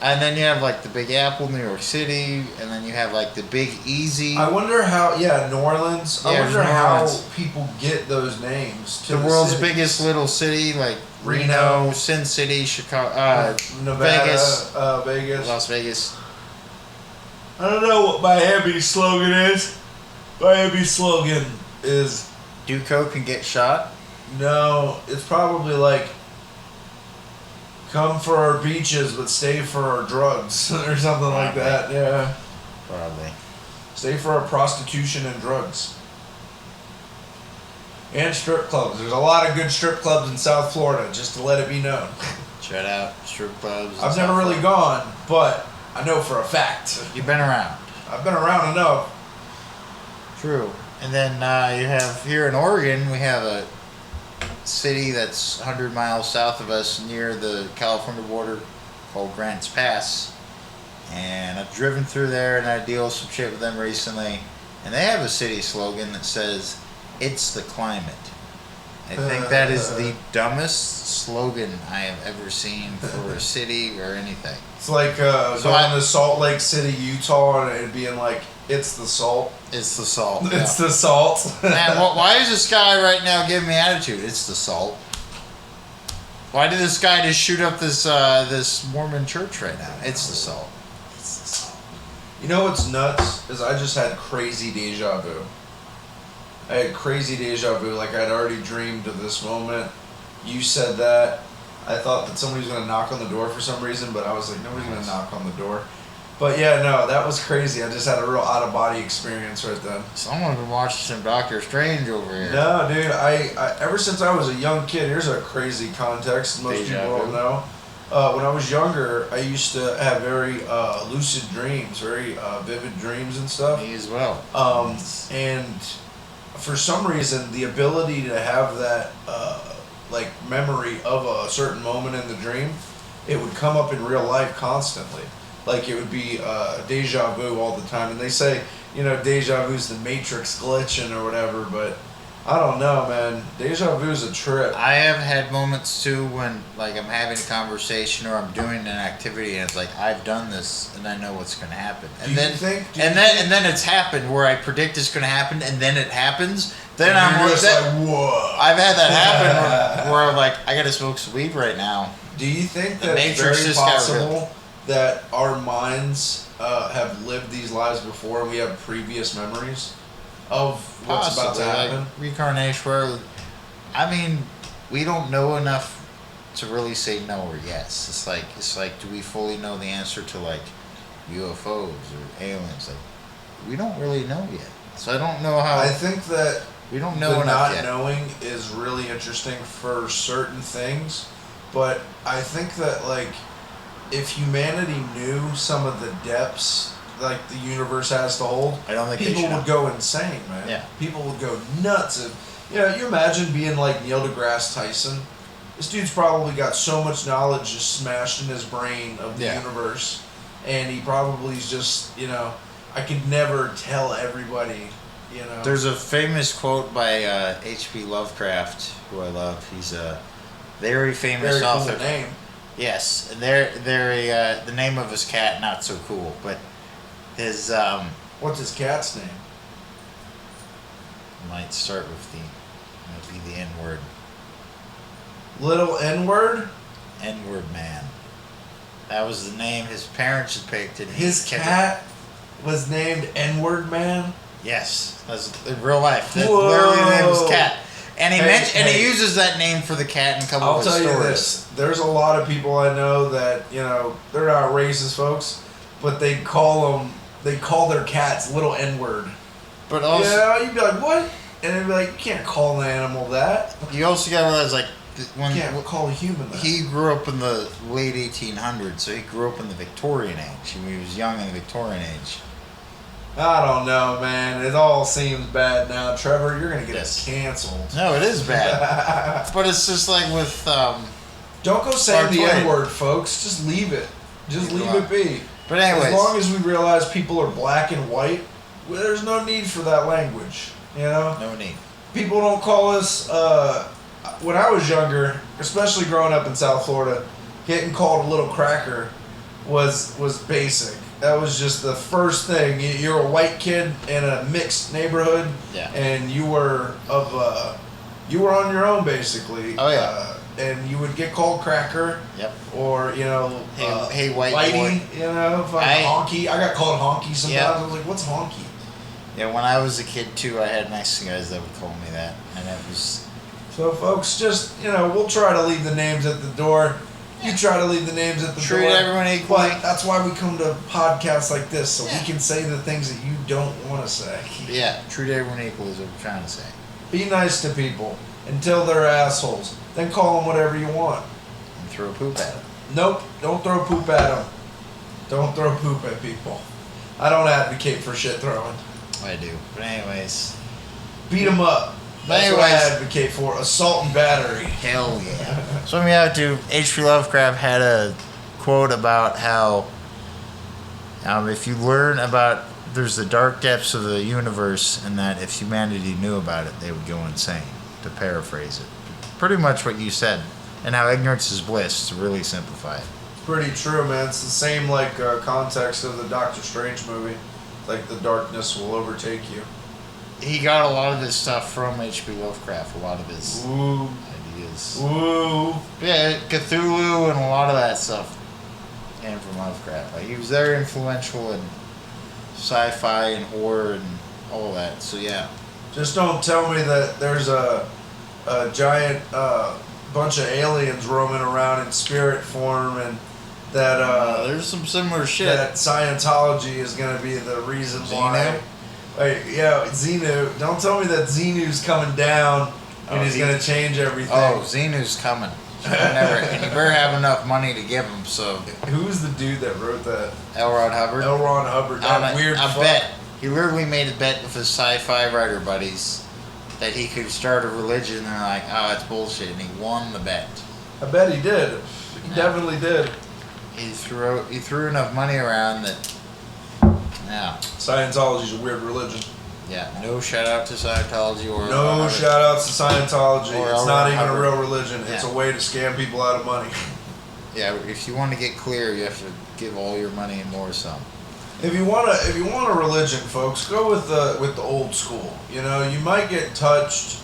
And then you have like the Big Apple, New York City, and then you have like the Big Easy. I wonder how. Yeah, New Orleans. I wonder how people get those names. The world's biggest little city, like Reno, Sin City, Chicago, Nevada, Vegas, Las Vegas. I don't know what Miami's slogan is. Miami's slogan is Do coke and get shot? No, it's probably like come for our beaches but stay for our drugs or something like that. Yeah. Probably. Stay for our prostitution and drugs. And strip clubs. There's a lot of good strip clubs in South Florida, just to let it be known. Shout out strip clubs. I've never really gone, but I know for a fact. You've been around. I've been around enough. True. And then you have here in Oregon, we have a city that's 100 miles south of us near the California border called Grants Pass. And I've driven through there and I deal with some shit with them recently. And they have a city slogan that says, "It's the climate." I think that is the dumbest slogan I have ever seen for a city or anything. It's like going to Salt Lake City, Utah, and it being like, "It's the salt." It's the salt. It's the salt. Man, why is this guy right now giving me attitude? It's the salt. Why did this guy just shoot up this Mormon church right now? It's the salt. It's the salt. You know what's nuts is I just had crazy deja vu. I had crazy deja vu, like I'd already dreamed of this moment. You said that. I thought that somebody was going to knock on the door for some reason, but I was like, nobody's going to knock on the door. But yeah, no, that was crazy. I just had a real out-of-body experience right then. Someone's been watching some Doctor Strange over here. No, dude, I ever since I was a young kid, here's a crazy context most Deja people don't vu. know. When I was younger, I used to have very lucid dreams, very vivid dreams and stuff. Me as well. And for some reason, the ability to have that like memory of a certain moment in the dream, it would come up in real life constantly. Like it would be deja vu all the time. And they say, you know, deja vu's the Matrix glitching or whatever, but I don't know, man. Deja vu's a trip. I have had moments too when like I'm having a conversation or I'm doing an activity and it's like I've done this and I know what's going to happen. And then it's happened where I predict it's going to happen and then it happens. Then And I'm you're just like, whoa. I've had that happen where I'm like I got to smoke some weed right now. Do you think The that it's Matrix very just got possible that our minds have lived these lives before and we have previous memories of what's about to happen? Like reincarnation. Where, I mean, we don't know enough to really say no or yes. It's like, do we fully know the answer to like UFOs or aliens? Like, we don't really know yet. So I don't know how. I think that we don't know the enough not yet. knowing is really interesting for certain things, but I think that like if humanity knew some of the depths like the universe has to hold, I don't think they people should would go insane, man. Yeah. People would go nuts. If, you know, you imagine being like Neil deGrasse Tyson. This dude's probably got so much knowledge just smashed in his brain of the universe, and he probably is just, you know, I could never tell everybody, you know. There's a famous quote by H.P. Lovecraft, who I love. He's a very famous very author. cool name. Yes, the name of his cat not so cool, but his What's his cat's name? might start with might be the N word. Little N-word? N word man. That was the name his parents had picked, and he His kept it. cat was named N-word man? Yes, that's in real life. That's Whoa. literally the name of his cat. And he and Hey. he uses that name for the cat in a couple I'll of his tell you stories. this. There's a lot of people I know that, you know, they're not racist folks, but they call their cats little N-word. But also, Yeah, you'd be like, what? And they'd be like, you can't call an animal that. you also got to realize, like, when You can't call a human that. he grew up in the late 1800s, so he grew up in the Victorian age. He was young in the Victorian age. I don't know, man. It all seems bad now. Trevor, you're going to get Yes. us canceled. No, it is bad. But it's just like with Don't go saying Mark the Twain. N-word, folks. Just leave it. Just Leave leave it it be. But anyways, As long as we realize people are black and white, well, there's no need for that language. You know? no need. People don't call us, when I was younger, especially growing up in South Florida, getting called a little cracker was basic. That was just the first thing. You're a white kid in a mixed neighborhood, Yeah. and you were you were on your own basically. Oh, yeah. And you would get called cracker, Yep. or you know, Hey, white whitey, boy. you know, fucking honky. I got called honky sometimes. Yep. I was like, what's honky? Yeah, when I was a kid too, I had nice guys that would call me that, and it was So, folks, just, you know, we'll try to leave the names at the door. You try to leave the names at the door. treat everyone equally. But that's why we come to podcasts like this, so Yeah. we can say the things that you don't want to say. Yeah, treat everyone equal is what I'm trying to say. Be nice to people until they're assholes. Then call them whatever you want. And throw poop at them. Nope, don't throw poop at them. Don't throw poop at people. I don't advocate for shit throwing. I do. But anyways. Beat them up. That's what I Anyways. advocate for. Assault and battery. Hell yeah. So we have to. H.P. Lovecraft had a quote about how if you learn about there's the dark depths of the universe, and that if humanity knew about it, they would go insane. To paraphrase it, pretty much what you said, and how ignorance is bliss. To really simplify it. It's pretty true, man. It's the same context of the Doctor Strange movie. Like the darkness will overtake you. He got a lot of his stuff from H.P. Lovecraft. A lot of his Ooh. ideas. Ooh. Yeah, Cthulhu and a lot of that stuff came from Lovecraft. Like, he was very influential in sci-fi and horror and all that. So yeah. Just don't tell me that there's a giant bunch of aliens roaming around in spirit form, and that there's some similar shit. that Scientology is going to be the reason why. Like, yeah, Xenu. Don't tell me that Xenu's coming down and he's going to change everything. Oh, Xenu's coming. And you better have enough money to give him. So Who's the dude that wrote that? L. Ron Hubbard. L. Ron Hubbard. That weird I fuck. bet he literally made a bet with his sci-fi writer buddies that he could start a religion. And they're like, oh, that's bullshit, and he won the bet. I bet he did. He definitely did. He threw enough money around that. Yeah. Scientology's a weird religion. Yeah. No shout out to Scientology or No shout outs to Scientology. Or It's L. not Ron even a Hubbard. real religion. It's Yeah. a way to scam people out of money. Yeah. If you want to get clear, you have to give all your money and more some. If you want a religion, folks, go with the old school. You know, you might get touched,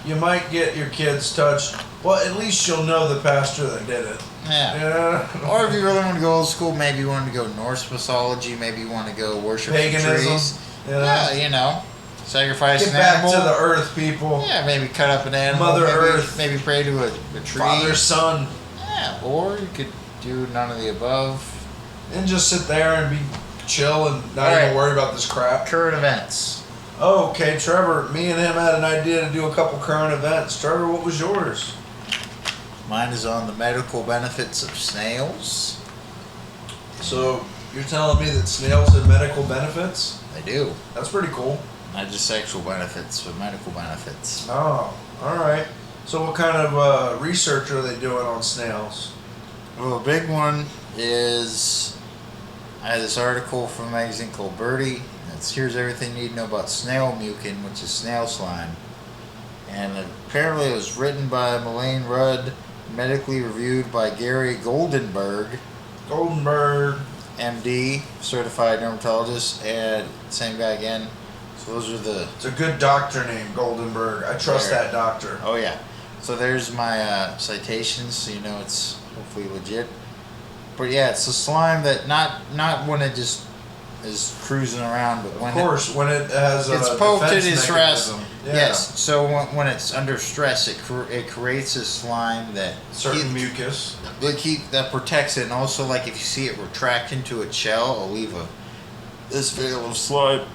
you might get your kids touched, but at least you'll know the pastor that did it. Yeah. Yeah. Or if you really want to go old school, maybe you want to go Norse mythology. Maybe you want to go worship Paganism. some trees. You know? Yeah, you know, sacrifice Get an back animal. to the earth, people. Yeah, maybe cut up an animal. Mother maybe, Earth. Maybe pray to a tree. Father, son, Yeah, or you could do none of the above. and just sit there and be chill and not All even right. worry about this crap. Current events. Oh, okay, Trevor. Me and him had an idea to do a couple current events. Trevor, what was yours? Mine is on the medical benefits of snails. So you're telling me that snails have medical benefits? They do. That's pretty cool. Not just sexual benefits, but medical benefits. Oh, all right. So what kind of research are they doing on snails? Well, a big one is I had this article from a magazine called Birdie. Here's everything you need to know about snail mucin, which is snail slime. And apparently it was written by Melaine Rudd, medically reviewed by Gary Goldenberg, MD, certified dermatologist, and same guy again. So those are the... It's a good doctor named Goldenberg. I trust There. that doctor. Oh yeah. So there's my citations, so you know it's hopefully legit. But yeah, it's a slime that not when it just is cruising around, but when Of course, when it has a it's poked defense in stress. mechanism. Yeah. Yes. So when it's under stress, it creates a slime that Certain mucus. that protects it, and also like if you see it retract into its shell, it'll leave this veil of slime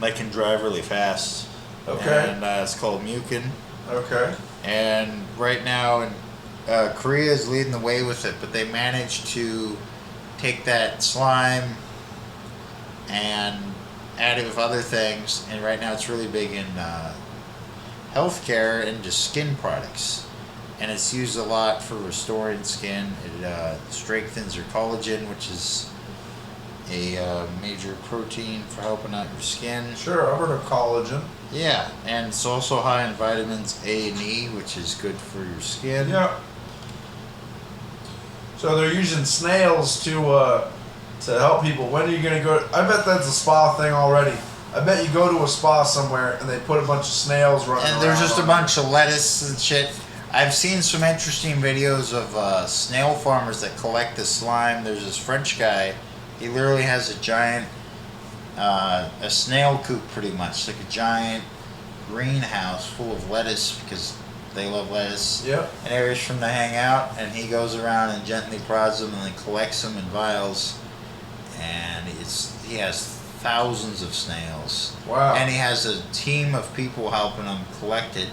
that can drive really fast. Okay. And it's called mucin. Okay. And right now, Korea is leading the way with it, but they managed to take that slime and add it with other things, and right now it's really big in healthcare and just skin products. And it's used a lot for restoring skin. It strengthens your collagen, which is a major protein for helping out your skin. Sure, I've heard of collagen. Yeah, and it's also high in vitamins A and E, which is good for your skin. Yeah. So they're using snails to help people. When are you gonna go? I bet that's a spa thing already. I bet you go to a spa somewhere and they put a bunch of snails running around. And there's just a on bunch of lettuce and shit. I've seen some interesting videos of snail farmers that collect the slime. There's this French guy. He literally has a giant, a snail coop pretty much. Like a giant greenhouse full of lettuce because they love lettuce. Yep. And areas for them to hang out. And he goes around and gently prods them and then collects them in vials. And he has thousands of snails. Wow. And he has a team of people helping him collect it,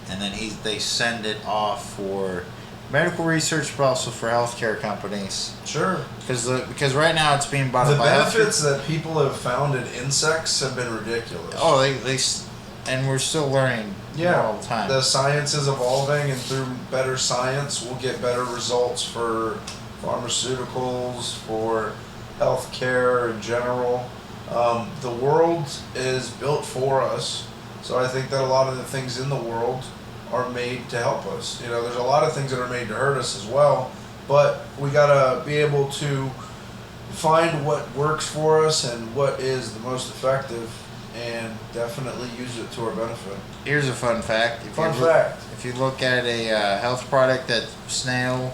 and then they send it off for medical research, but also for healthcare companies. Sure. Because right now it's being bought The up by benefits that people have found in insects have been ridiculous. Oh, they and we're still learning all the time. The science is evolving, and through better science, we'll get better results for pharmaceuticals, for healthcare in general. The world is built for us, so I think that a lot of the things in the world are made to help us. You know, there's a lot of things that are made to hurt us as well, but we gotta be able to find what works for us and what is the most effective, and definitely use it to our benefit. Here's a fun fact. If you look at a health product that Snail,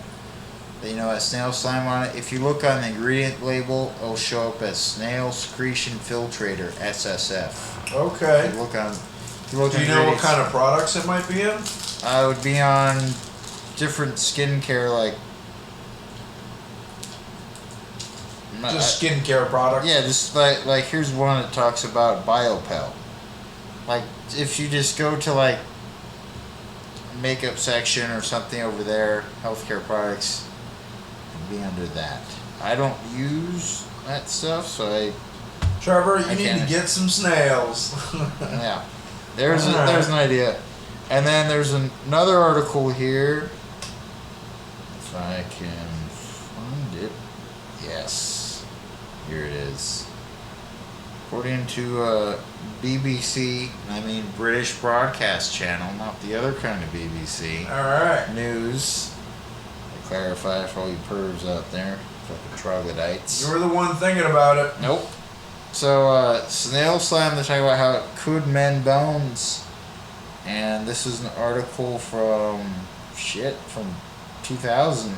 has snail slime on it, if you look on the ingredient label, it'll show up as Snail Secretion Filtrator, SSF. Okay. If you look on, Do you know what kind of products it might be in? It would be on different skincare, like just skincare products. Yeah, just like here's one that talks about BioPel. Like if you just go to like makeup section or something over there, healthcare products, it'd be under that. I don't use that stuff, so Trevor, you need to get some snails. Yeah, there's an idea, and then there's another article here. If I can find it, yes, here it is. According to BBC, I mean British Broadcast Channel, not the other kind of BBC. All right. News. To clarify for all you pervs out there, fucking troglodytes. You were the one thinking about it. Nope. So, Snail Slime, they're talking about how it could mend bones. And this is an article from 2000.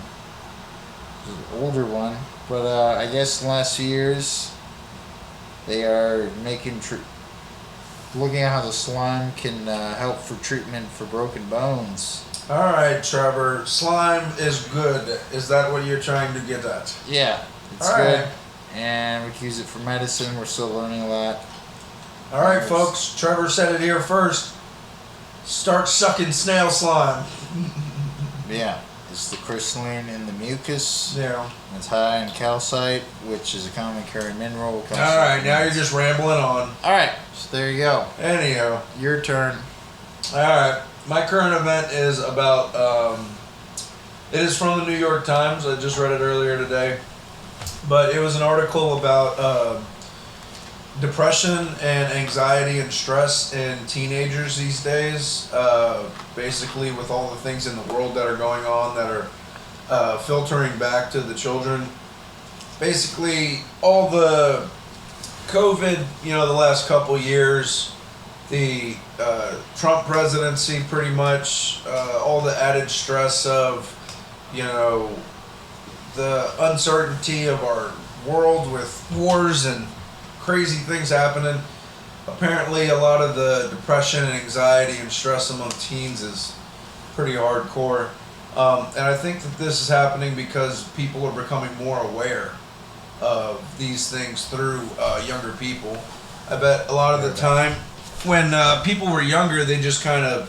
This is an older one. But I guess in the last few years, they are looking at how the slime can help for treatment for broken bones. All right, Trevor. Slime is good. Is that what you're trying to get at? Yeah, it's all good. Right. And we can use it for medicine. We're still learning a lot. All right, folks. Trevor said it here first. Start sucking snail slime. Yeah, it's the crystalline in the mucus. Yeah. It's high in calcite, which is a common carrying mineral. All right, now you're just rambling on. All right, so there you go. Anyhow. Your turn. All right. My current event is about, it is from the New York Times. I just read it earlier today. But it was an article about depression and anxiety and stress in teenagers these days. Basically with all the things in the world that are going on that are filtering back to the children. Basically all the COVID, the last couple years, the Trump presidency pretty much, all the added stress of, the uncertainty of our world with wars and crazy things happening. Apparently a lot of the depression and anxiety and stress among teens is pretty hardcore. And I think that this is happening because people are becoming more aware of these things through younger people. I bet a lot of the time when people were younger, they just kind of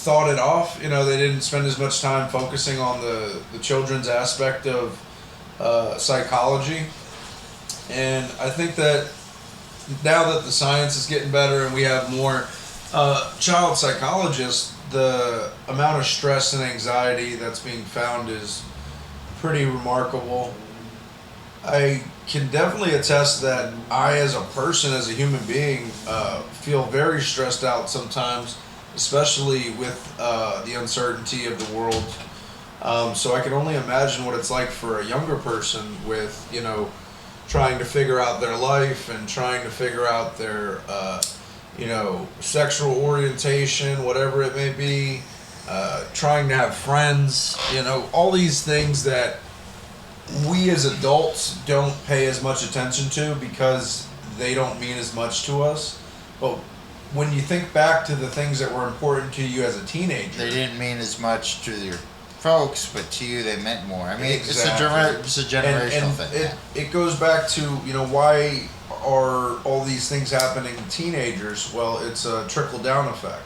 thought it off. They didn't spend as much time focusing on the children's aspect of psychology. And I think that now that the science is getting better and we have more child psychologists, the amount of stress and anxiety that's being found is pretty remarkable. I can definitely attest that I, as a person, as a human being, feel very stressed out sometimes, especially with the uncertainty of the world. So I can only imagine what it's like for a younger person with, trying to figure out their life and trying to figure out their, sexual orientation, whatever it may be, trying to have friends, all these things that we as adults don't pay as much attention to because they don't mean as much to us. But when you think back to the things that were important to you as a teenager, they didn't mean as much to your folks, but to you they meant more. I mean, Exactly. it's a generational and thing. it goes back to, why are all these things happening to teenagers? Well, it's a trickle down effect.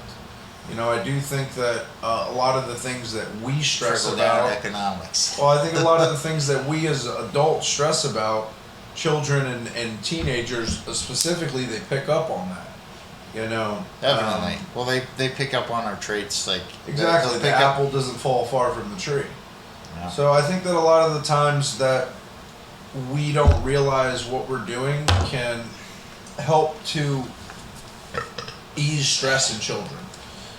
I do think that a lot of the things that we stress Trickle down about economics. well, I think a lot of the things that we as adults stress about, children and teenagers specifically, they pick up on that. Definitely. Well, they pick up on our traits, like Exactly. they'll The pick up- apple doesn't fall far from the tree. Yeah. So I think that a lot of the times that we don't realize what we're doing can help to ease stress in children.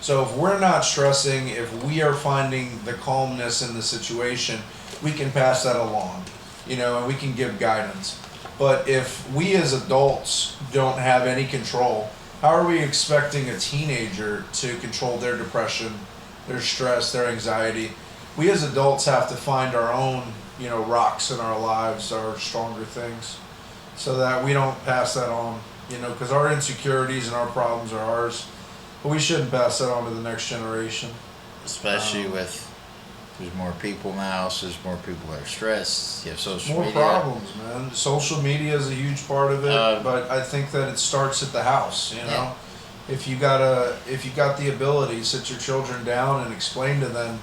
So if we're not stressing, if we are finding the calmness in the situation, we can pass that along, and we can give guidance. But if we as adults don't have any control, how are we expecting a teenager to control their depression, their stress, their anxiety? We as adults have to find our own, rocks in our lives, our stronger things, so that we don't pass that on, because our insecurities and our problems are ours, but we shouldn't pass that on to the next generation. especially with there's more people now, so there's more people that are stressed. You have social More media. problems, man. Social media is a huge part of it, but I think that it starts at the house. Yeah. If you got the ability, sit your children down and explain to them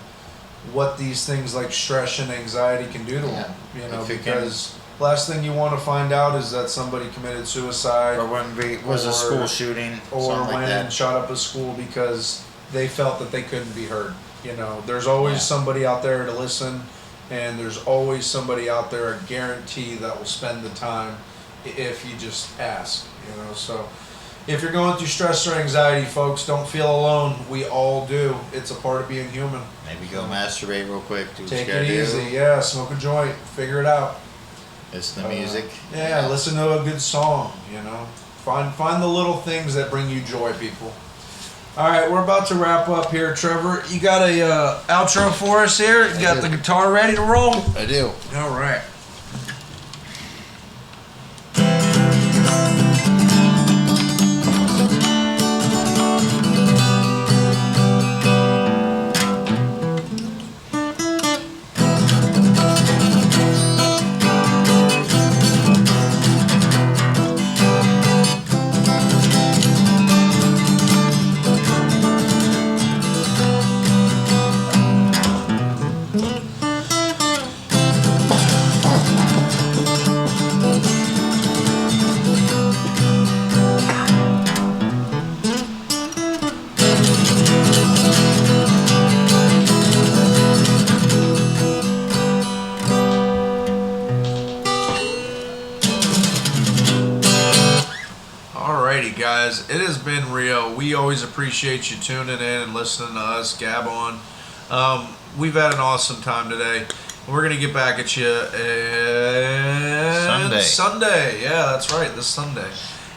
what these things like stress and anxiety can do to them. If you can- Because last thing you want to find out is that somebody committed suicide Or when was a school shooting, or something like went and that. shot up a school because they felt that they couldn't be heard. There's always Yeah. somebody out there to listen, and there's always somebody out there, I guarantee, that will spend the time if you just ask. So if you're going through stress or anxiety, folks, don't feel alone. We all do. It's a part of being human. Maybe go masturbate real quick. Do what Take you gotta it easy. do. Yeah, smoke a joint. Figure it out. Listen to music. Yeah, listen to a good song. Find the little things that bring you joy, people. All right, we're about to wrap up here, Trevor. You got a outro for us here? You got the guitar ready to roll? I do. All right. Alrighty, guys, it has been real. We always appreciate you tuning in and listening to us gab on. We've had an awesome time today. We're gonna get back at you Sunday. Yeah, that's right, this Sunday.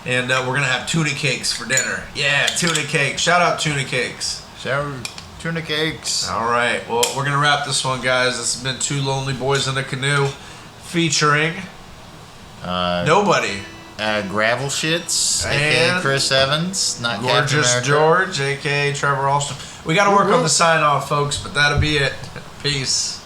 And we're gonna have tuna cakes for dinner. Yeah, tuna cakes. Shout out tuna cakes. Sour tuna cakes. All right, well, we're gonna wrap this one, guys. This has been Two Lonely Boys in a Canoe, featuring nobody. Gravel Shits, And aka Chris Evans, not Captain Gorgeous America. George, aka Trevor Alston. We got to work on the sign off, folks, but that'll be it. Peace.